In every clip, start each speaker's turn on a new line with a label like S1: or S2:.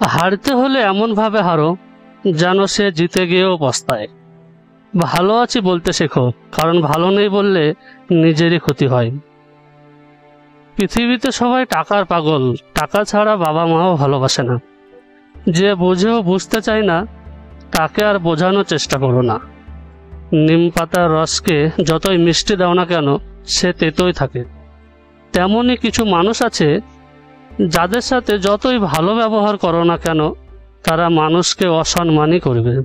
S1: হারতে হলে এমনভাবে হারো যেন সে জিতে গিয়েও পস্তায়। ভালো আছি বলতে শেখো, কারণ ভালো নেই বললে নিজেরই ক্ষতি হয়। পৃথিবীতে সবাই টাকার পাগল, টাকা ছাড়া বাবা মাও ভালোবাসে না। যে বোঝেও বুঝতে চায় না তাকে আর বোঝানোর চেষ্টা করো না। নিম পাতার রসকে যতই মিষ্টি দাও না কেন সে তেতোই থাকে। তেমনই কিছু মানুষ আছে যাদের সাথে যতই ভালো ব্যবহার করো না কেন তারা মানুষকে অসম্মানই করবে।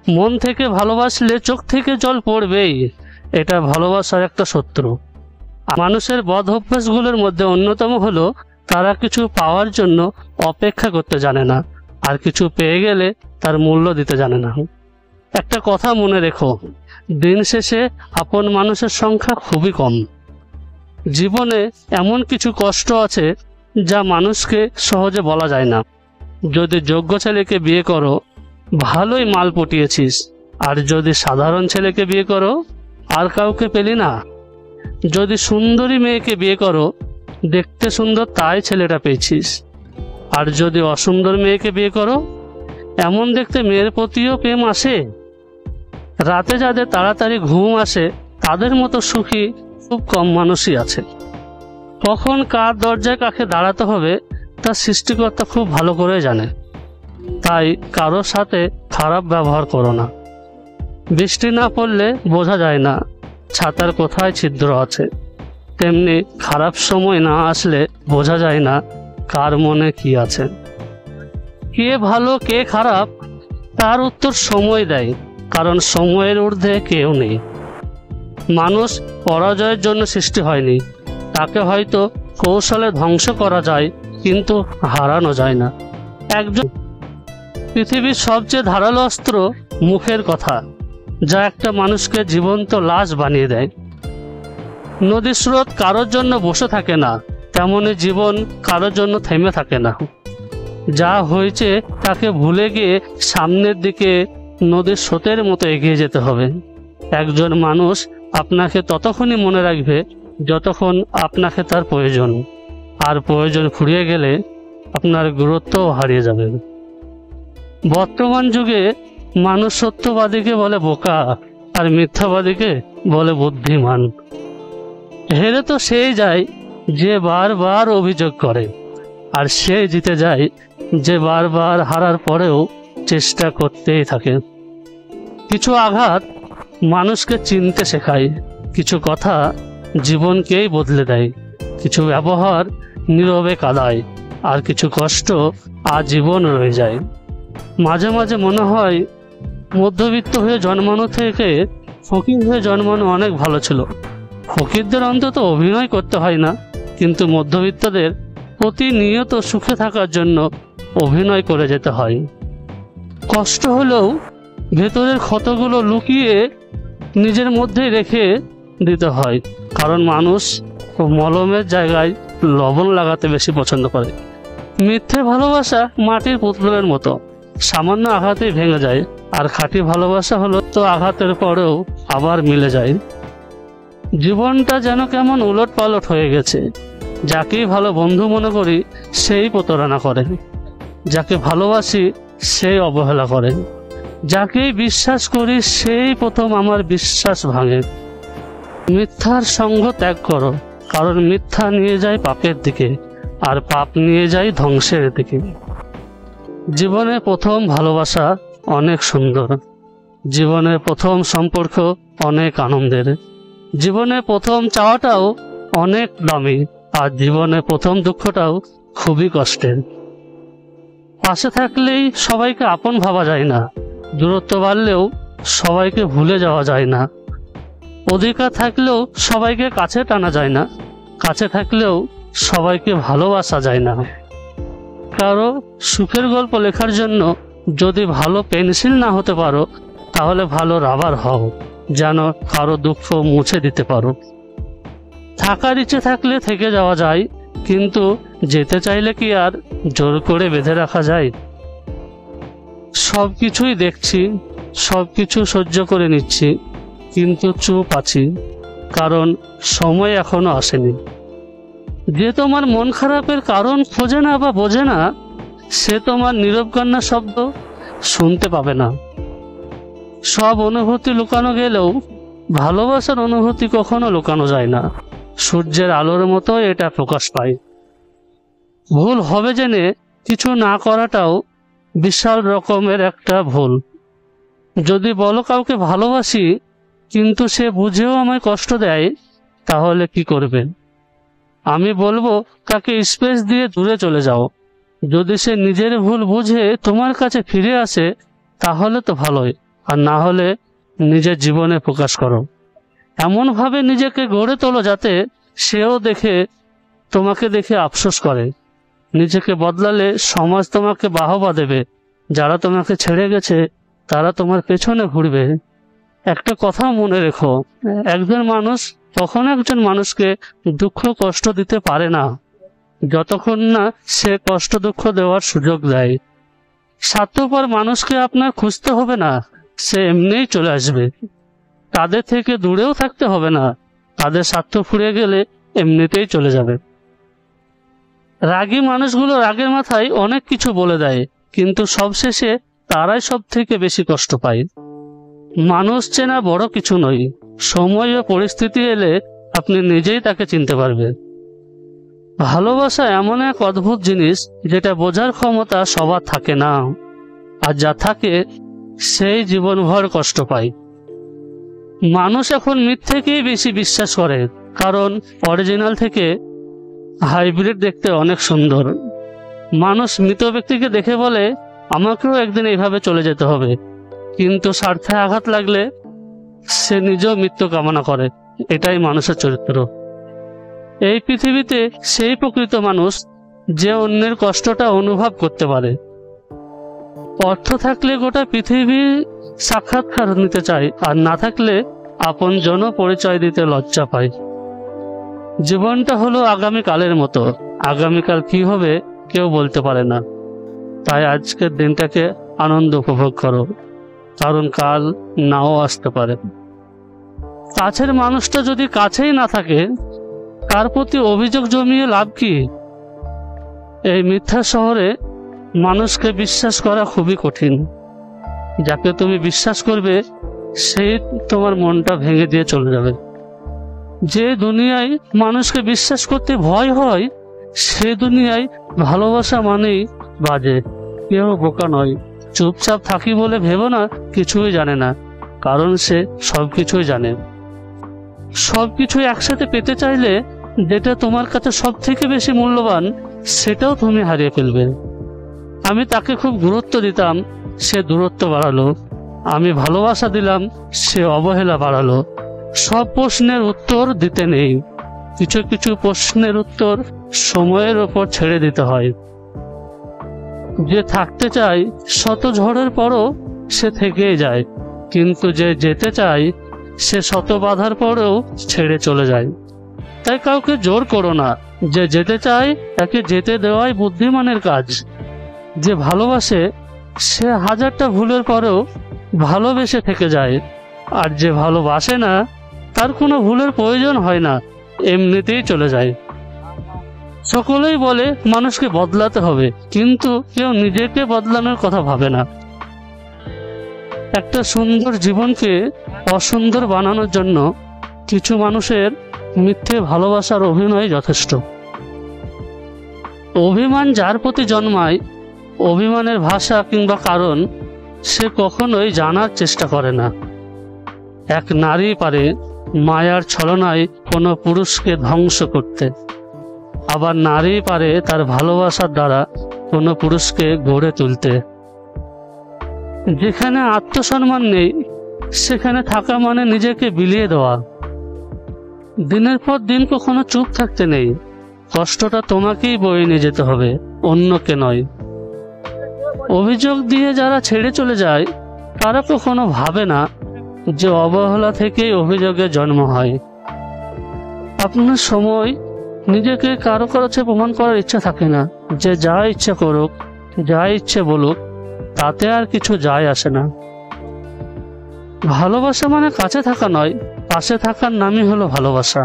S1: মন থেকে ভালোবাসলে চোখ থেকে জল পড়বেই, এটা ভালোবাসার একটা শত্রু। মানুষের বদ অভ্যাসগুলোর মধ্যে অন্যতম হলো তারা কিছু পাওয়ার জন্য অপেক্ষা করতে জানে না, আর কিছু পেয়ে গেলে তার মূল্য দিতে জানে না। একটা কথা মনে রেখো, দিন শেষে আপন মানুষের সংখ্যা খুবই কম। জীবনে এমন কিছু কষ্ট আছে যা মানুষকে সহজে বলা যায় না। যদি যোগ্য ছেলেকে বিয়ে করো ভালোই মাল পটিয়েছিস, আর যদি সাধারণ ছেলেকে বিয়ে করো আর কাউকে পেলি না। যদি সুন্দরী মেয়েকে বিয়ে করো দেখতে সুন্দর তাই ছেলেটা পেয়েছিস, আর যদি অসুন্দর মেয়েকে বিয়ে করো এমন দেখতে মেয়ের প্রতিও প্রেম আসে। রাতে যাদের তাড়াতাড়ি ঘুম আসে তাদের মতো সুখী খুব কম মানুষই আছে। কখন কার দরজায় কাকে দাঁড়াতে হবে তা সৃষ্টিকর্তা খুব ভালো করে জানে। তাই কারোর সাথে খারাপ ব্যবহার করো না। বৃষ্টি না পড়লে বোঝা যায় না ছাতার কোথায় ছিদ্র আছে, তেমনি খারাপ সময় না আসলে বোঝা যায় না কার মনে কি আছে। কে ভালো কে খারাপ তার উত্তর সময় দেয়, কারণ সময়ের ঊর্ধ্বে কেউ নেই। মানুষ পরাজয়ের জন্য সৃষ্টি হয়নি, তাকে হয়তো কৌশলে ধ্বংস করা যায় কিন্তু হারানো যায় না। একজন পৃথিবীর সবচেয়ে ধারালো অস্ত্র মুখের কথা, যা একটা মানুষকে জীবন্ত লাশ বানিয়ে দেয়। নদীর স্রোত কারোর জন্য বসে থাকে না, তেমনি জীবন কারোর জন্য থেমে থাকে না। যা হয়েছে তাকে ভুলে গিয়ে সামনের দিকে নদীর স্রোতের মতো এগিয়ে যেতে হবে। একজন মানুষ আপনাকে ততক্ষণই মনে রাখবে যতক্ষণ আপনাকে তার প্রয়োজন, আর প্রয়োজন ফুরিয়ে গেলে আপনার গুরুত্বও হারিয়ে যাবে। বর্তমান যুগে মানুষ সত্যবাদীকে বলে বোকা আর মিথ্যাবাদীকে বলে বুদ্ধিমান। হেরে তো সেই যায় যে বারবার অভিযোগ করে, আর সে জিতে যায় যে বারবার হারার পরেও চেষ্টা করতেই থাকে। কিছু আঘাত মানুষকে চিনতে শেখায়, কিছু কথা জীবনকেই বদলে দেয়, কিছু ব্যবহার নীরবে কাঁদায়, আর কিছু কষ্ট আজীবন রয়ে যায়। মাঝে মাঝে মনে হয় মধ্যবিত্ত হয়ে জন্মানো থেকে ফকির হয়ে জন্মানো অনেক ভালো ছিল। ফকিরদের অন্তত অভিনয় করতে হয় না, কিন্তু মধ্যবিত্তদের প্রতিনিয়ত সুখে থাকার জন্য অভিনয় করে যেতে হয়। কষ্ট হলেও ভেতরের ক্ষতগুলো লুকিয়ে নিজের মধ্যেই রেখে দিতে হয়, কারণ মানুষ মলমের জায়গায় লবণ লাগাতে বেশি পছন্দ করে। মিথ্যে ভালোবাসা মাটির পুতুলের মতো, সামান্য আঘাতেই ভেঙে যায়, আর খাঁটি ভালোবাসা হলো তো আঘাতের পরেও আবার মিলে যায়। জীবনটা যেন কেমন উলট পালট হয়ে গেছে। যাকেই ভালো বন্ধু মনে করি সেই প্রতারণা করে, যাকে ভালোবাসি সেই অবহেলা করে, যাকেই বিশ্বাস করি সেই প্রথম আমার বিশ্বাস ভাঙে। মিথ্যার সঙ্গ ত্যাগ করো, কারণ মিথ্যা নিয়ে যায় পাপের দিকে, আর পাপ নিয়ে যায় ধ্বংসের দিকে। জীবনে প্রথম ভালোবাসা অনেক সুন্দর, জীবনের প্রথম সম্পর্ক অনেক আনন্দের, জীবনে প্রথম চাওয়াটাও অনেক দামি, আর জীবনে প্রথম দুঃখটাও খুবই কষ্টের। পাশে থাকলেই সবাইকে আপন ভাবা যায় না, দূরত্ব বাড়লেও সবাইকে ভুলে যাওয়া যায় না। অধিকার থাকলেও সবাইকে কাছে টানা যায় না, কাছে থাকলেও সবাইকে ভালোবাসা যায় না। কারো সুখের গল্প লেখার জন্য যদি ভালো পেন্সিল না হতে পারো তাহলে ভালো রাবার হও, যেন কারো দুঃখ মুছে দিতে পারো। থাকার ইচ্ছে থাকলে থেকে যাওয়া যায়, কিন্তু যেতে চাইলে কি আর জোর করে বেঁধে রাখা যায়? সব কিছুই দেখছি, সব কিছু সহ্য করে নিচ্ছি, কিন্তু চুপ আছি, কারণ সময় এখনো আসেনি। যে তোমার মন খারাপের কারণ খোঁজে না বা বোঝে না, সে তোমার নীরব কান্নার শব্দ শুনতে পাবে না। সব অনুভূতি লুকানো গেলেও ভালোবাসার অনুভূতি কখনো লুকানো যায় না। সূর্যের আলোর মতো এটা প্রকাশ পায়। ভুল হবে জেনে কিছু না করাটাও বিশাল রকমের একটা ভুল। যদি বলো কাউকে ভালোবাসি কিন্তু সে বুঝেও আমায় কষ্ট দেয়, তাহলে কি করবে? আমি বলবো তাকে স্পেস দিয়ে দূরে চলে যাও। যদি সে নিজের ভুল বুঝে তোমার কাছে ফিরে আসে তাহলে তো ভালোই, আর না হলে নিজের জীবনে প্রকাশ করো। এমনভাবে নিজেকে গড়ে তোলো যাতে সেও তোমাকে দেখে আফসোস করে। নিজেকে বদলালে সমাজ তোমাকে বাহবা দেবে। যারা তোমাকে ছেড়ে গেছে তারা তোমার পেছনে ঘুরবে। একটা কথা মনে রেখো, একজন মানুষ কখনো একজন মানুষকে দুঃখ কষ্ট দিতে পারে না যতক্ষণ না সে কষ্ট দুঃখ দেওয়ার সুযোগ দেয়। স্বার্থপর মানুষকে আপনার খুঁজতে হবে না, সে এমনিই চলে আসবে। তাদের থেকে দূরেও থাকতে হবে না, তাদের স্বার্থ ফুরিয়ে গেলে এমনিতেই চলে যাবে। রাগী মানুষগুলো রাগের মাথায় অনেক কিছু বলে দেয়, কিন্তু সবশেষে তারাই সব থেকে বেশি কষ্ট পায়। মানুষ চেনা বড় কিছু নয়, সময় ও পরিস্থিতি এলে আপনি নিজেই তাকে চিনতে পারবেন। ভালোবাসা এমন এক অদ্ভুত জিনিস যেটা বোঝার ক্ষমতা সবার থাকে না, আর যা থাকে সেই জীবনভর কষ্ট পায়। মানুষ এখন মিথ্যেকেই বেশি বিশ্বাস করে, কারণ অরিজিনাল থেকে হাইব্রিড দেখতে অনেক সুন্দর। মানুষ মৃত ব্যক্তিকে দেখে বলে আমাকেও একদিন এইভাবে চলে যেতে হবে, কিন্তু স্বার্থে আঘাত লাগলে সে নিজেও মৃত্যু কামনা করে। এটাই মানুষের চরিত্র। এই পৃথিবীতে সেই প্রকৃত মানুষ যে অন্যের কষ্টটা অনুভব করতে পারে। অর্থ থাকলে গোটা পৃথিবী সাক্ষাৎকার নিতে চায়, আর না থাকলে আপনজন পরিচয় দিতে লজ্জা পায়। জীবনটা হলো আগামীকালের মতো, আগামীকাল কি হবে কেউ বলতে পারে না। তাই আজকের দিনটাকে আনন্দ উপভোগ করো, কারণ কাল নাও আসতে পারে। কাছের মানুষটা যদি কাছেই না থাকে, কার প্রতি অভিযোগ জমিয়ে লাভ কি? এই মিথ্যা শহরে মানুষকে বিশ্বাস করা খুবই কঠিন। যাকে তুমি বিশ্বাস করবে সেই তোমার মনটা ভেঙে দিয়ে চলে যাবে। যে দুনিয়ায় মানুষকে বিশ্বাস করতে ভয় হয়, সে দুনিয়ায় ভালোবাসা মানেই বাজে। কেউ বোকা নয়, চুপচাপ থাকি বলে ভেবো না কিছুই জানে না, কারণ সে সবকিছুই জানে। সবকিছু একসাথে পেতে চাইলে যেটা তোমার কাছে সব থেকে বেশি মূল্যবান সেটাও তুমি হারিয়ে ফেলবে। আমি তাকে খুব গুরুত্ব দিতাম, সে দূরত্ব বাড়ালো। আমি ভালোবাসা দিলাম, সে অবহেলা বাড়ালো। সব প্রশ্নের উত্তর দিতে নেই, কিছু কিছু প্রশ্নের উত্তর সময়ের ওপর ছেড়ে দিতে হয়। যে থাকতে চায় শত ঝড়ের পরও সে থেকেই যায়, কিন্তু যে যেতে চায় সে শত বাধার পরেও ছেড়ে চলে যায়। তাই কাউকে জোর করো না, যে যেতে চায় তাকে যেতে দেওয়াই বুদ্ধিমানের কাজ। যে ভালোবাসে সে হাজারটা ভুলের পরেও ভালোবেসে থেকে যায়, আর যে ভালোবাসে না তার কোনো ভুলের প্রয়োজন হয় না, এমনিতেই চলে যায়। সকলেই বলে মানুষকে বদলাতে হবে, কিন্তু কেউ নিজেকে বদলানোর কথা ভাবে না। একটা সুন্দর জীবনকে অসুন্দর বানানোর জন্য কিছু মানুষের মিথ্যে ভালোবাসার অভিনয় যথেষ্ট। অভিমান যার প্রতি জন্মায়, অভিমানের ভাষা কিংবা কারণ সে কখনোই জানার চেষ্টা করে না। এক নারী পারে মায়ার ছলনায় কোনো পুরুষকে ধ্বংস করতে, আবার নারী পারে তার ভালোবাসার দ্বারা কোনো পুরুষকে গড়ে তুলতে। যেখানে আত্মসম্মান নেই সেখানে থাকা মানে নিজেকে বিলিয়ে দেওয়া। দিনের পর দিন কখনো চুপ থাকতে নেই, কষ্টটা তোমাকেই বয়ে নিয়ে যেতে হবে, অন্যকে নয়। অভিযোগ দিয়ে যারা ছেড়ে চলে যায় তারা কখনো ভাবে না যে অবহেলা থেকেই অভিযোগের জন্ম হয়। আপনার সময় নিজেকে কারো কাছে প্রমাণ করার ইচ্ছা থাকে না। যে যা ইচ্ছে করুক, যা ইচ্ছে বলুক, তাতে আর কিছু যায় আসে না। ভালোবাসা মানে কাছে থাকা নয়, পাশে থাকার নামই হলো ভালোবাসা।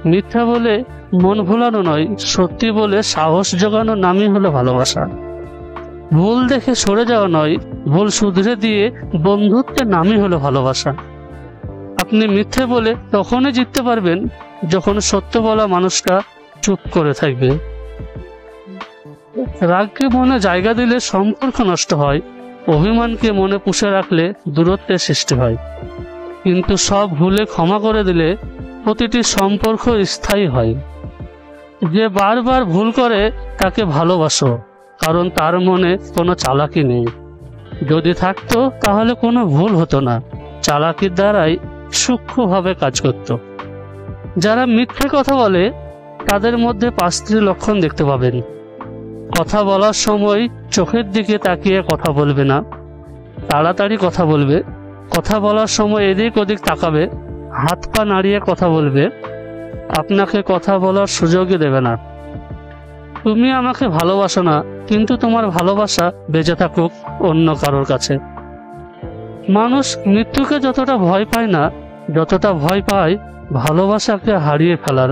S1: মিথ্যা বলে মন ভোলানো নয়, সত্যি বলে সাহস জোগানোর নামই হলো ভালোবাসা। ভুল দেখে সরে যাওয়া নয়, ভুল শুধরে দিয়ে বন্ধুত্বের নামই হলো ভালোবাসা। আপনি মিথ্যে বলে তখনই জিততে পারবেন যখন সত্য বলা মানুষটা চুপ করে থাকবে। রাগকে মনে জায়গা দিলে সম্পর্ক নষ্ট হয়, অভিমানকে মনে পুষে রাখলে দূরত্বের সৃষ্টি হয়। কিন্তু সব ভুলে ক্ষমা করে দিলে প্রতিটি সম্পর্ক স্থায়ী হয়। যে বারবার ভুল করে তাকে ভালোবাসো, কারণ তার মনে কোনো চালাকি নেই। যদি থাকতো তাহলে কোনো ভুল হতো না, চালাকির দ্বারাই সূক্ষ্মভাবে কাজ করত। যারা মিথ্যে কথা বলে তাদের মধ্যে 5টি লক্ষণ দেখতে পাবেন। কথা বলার সময় চোখের দিকে তাকিয়ে কথা বলবে না, তাড়াতাড়ি কথা বলবে, কথা বলার সময় এদিক ওদিক তাকাবে, হাত পা নাড়িয়ে কথা বলবে, আপনাকে কথা বলার সুযোগই দেবে না। তুমি আমাকে ভালোবাসো না, কিন্তু তোমার ভালোবাসা বেঁচে থাকুক অন্য কারোর কাছে। মানুষ মৃত্যুকে যতটা ভয় পায় না, যতটা ভয় পায় ভালোবাসাকে হারিয়ে ফেলার।